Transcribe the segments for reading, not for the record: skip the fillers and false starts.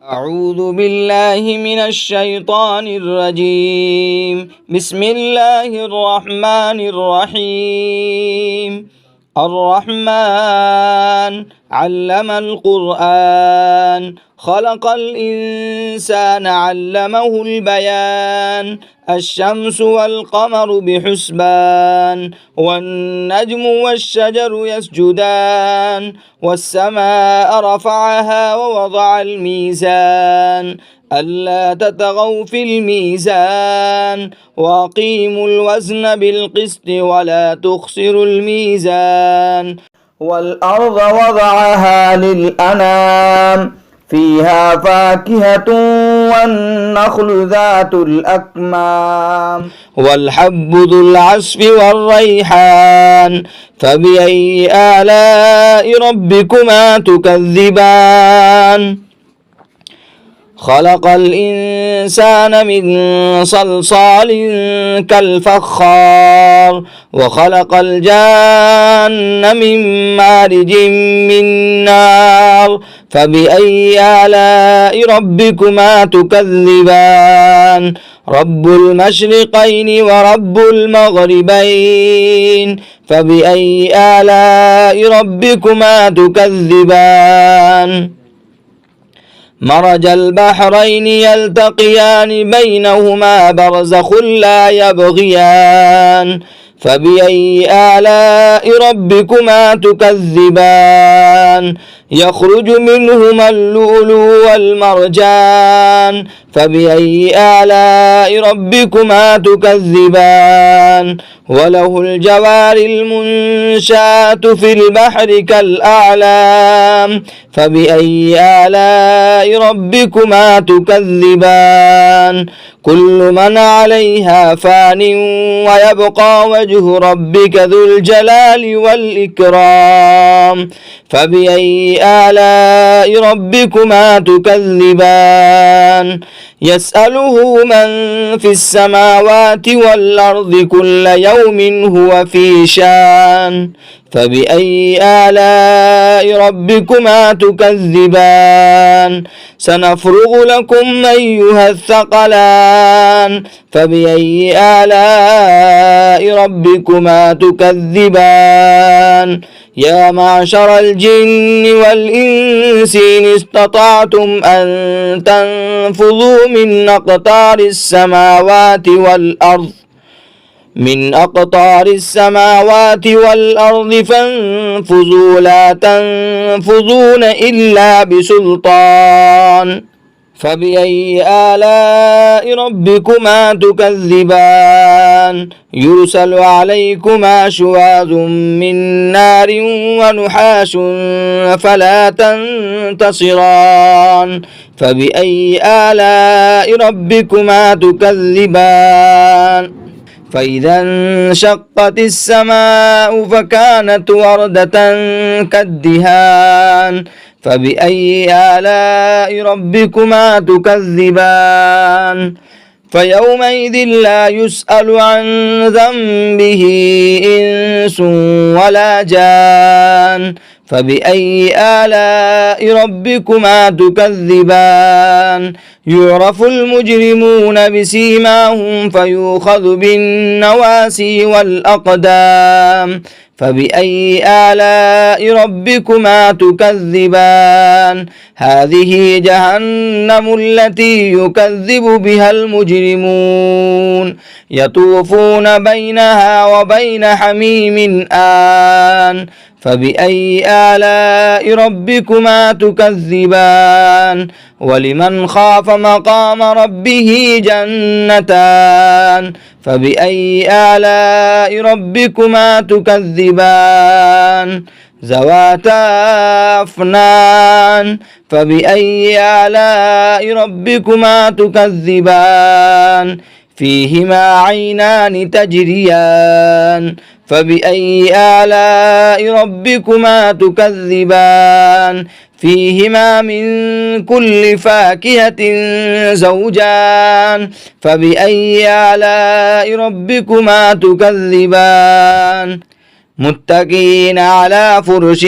أعوذ بالله من الشيطان الرجيم. بسم الله الرحمن الرحيم. الرحمن علم القرآن، خلق الإنسان علمه البيان. الشمس والقمر بحسبان، والنجم والشجر يسجدان. والسماء رفعها ووضع الميزان، ألا تطغوا في الميزان، وأقيموا الوزن بالقسط ولا تخسروا الميزان. والأرض وضعها للأنام، فيها فاكهة والنخل ذات الأكمام، والحب ذو العصف والريحان. فبأي آلاء ربكما تكذبان؟ خلق الإنسان من صلصال كالفخار، وخلق الجان من مارج من نار. فبأي آلاء ربكما تكذبان؟ رب المشرقين ورب المغربين. فبأي آلاء ربكما تكذبان؟ مرج البحرين يلتقيان بينهما برزخ لا يبغيان. فبأي آلاء ربكما تكذبان؟ يخرج منهما اللؤلؤ والمرجان. فبأي آلاء ربكما تكذبان؟ وله الجوار المنشآت في البحر كالأعلام. فبأي آلاء ربكما تكذبان؟ كل من عليها فان، ويبقى وجه ربك ذو الجلال والإكرام. فبأي آلاء ربكما تكذبان؟ يسأله من في السماوات والأرض كل يوم هو في شان. فبأي آلاء ربكما تكذبان؟ سنفرغ لكم أيها الثقلان. فبأي آلاء ربكما تكذبان؟ يا معشر الجن والإنس إن استطعتم أن تنفذوا من أقطار السماوات والأرض فانفذوا لا تنفذون إلا بسلطان. فبأي آلاء ربكما تكذبان؟ يرسل عليكما شواظ من نار ونحاس فلا تنتصران. فبأي آلاء ربكما تكذبان؟ فإذا انشقت السماء فكانت وردة كالدهان. فبأي آلاء ربكما تكذبان؟ فيومئذ لا يسأل عن ذنبه إنس ولا جان. فبأي آلاء ربكما تكذبان؟ يعرف المجرمون بسيماهم فيؤخذ بالنواسي والأقدام. فبأي آلاء ربكما تكذبان؟ هذه جهنم التي يكذب بها المجرمون، يطوفون بينها وبين حميم آن. فبأي آلاء ربكما تكذبان؟ ولمن خاف مقام ربه جنتان. فبأي آلاء ربكما تكذبان؟ ذواتا أفنان. فبأي آلاء ربكما تكذبان؟ فيهما عينان تجريان. فبأي آلاء ربكما تكذبان؟ فيهما من كل فاكهة زوجان. فبأي آلاء ربكما تكذبان؟ متكئين على فرش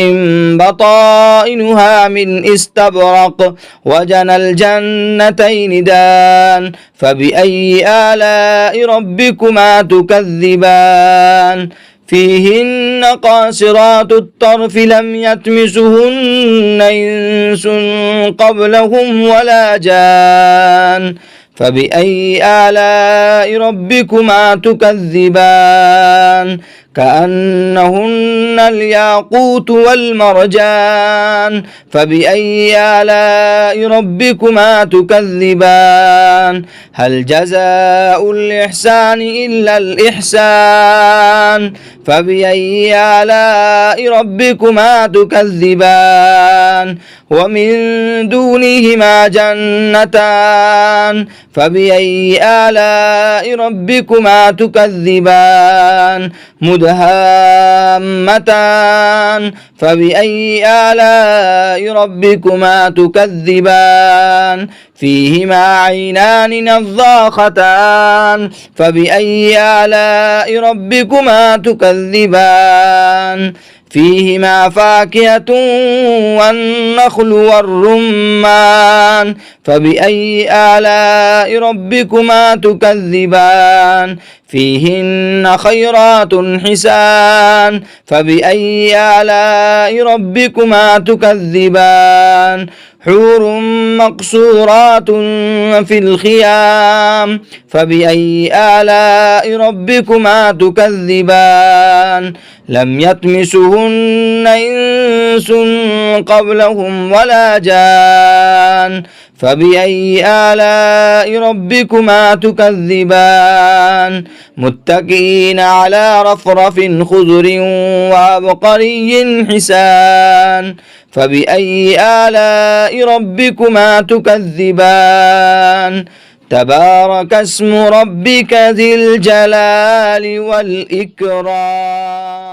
بطائنها من استبرق وجنى الجنتين دان فبأي آلاء ربكما تكذبان فيهن قاصرات الطرف لم يطمثهن إنس قبلهم ولا جان فبأي آلاء ربكما تكذبان كأنهن الياقوت والمرجان فبأي آلاء ربكما تكذبان هل جزاء الإحسان إلا الإحسان فبأي آلاء ربكما تكذبان ومن دونهما جنتان فبأي آلاء ربكما تكذبان مدهامتان فبأي آلاء ربكما تكذبان فيهما عينان نضاختان فبأي آلاء ربكما تكذبان فيهما فاكهة والنخل والرمان فبأي آلاء ربكما تكذبان فيهن خيرات حسان فبأي آلاء ربكما تكذبان حور مقصورات في الخيام فبأي آلاء ربكما تكذبان لم يطمثهن إنس قبلهم ولا جان فبأي آلاء ربكما تكذبان متكئين على رفرف خضر وعبقري حسان فبأي آلاء ربكما تكذبان تبارك اسم ربك ذي الجلال والإكرام.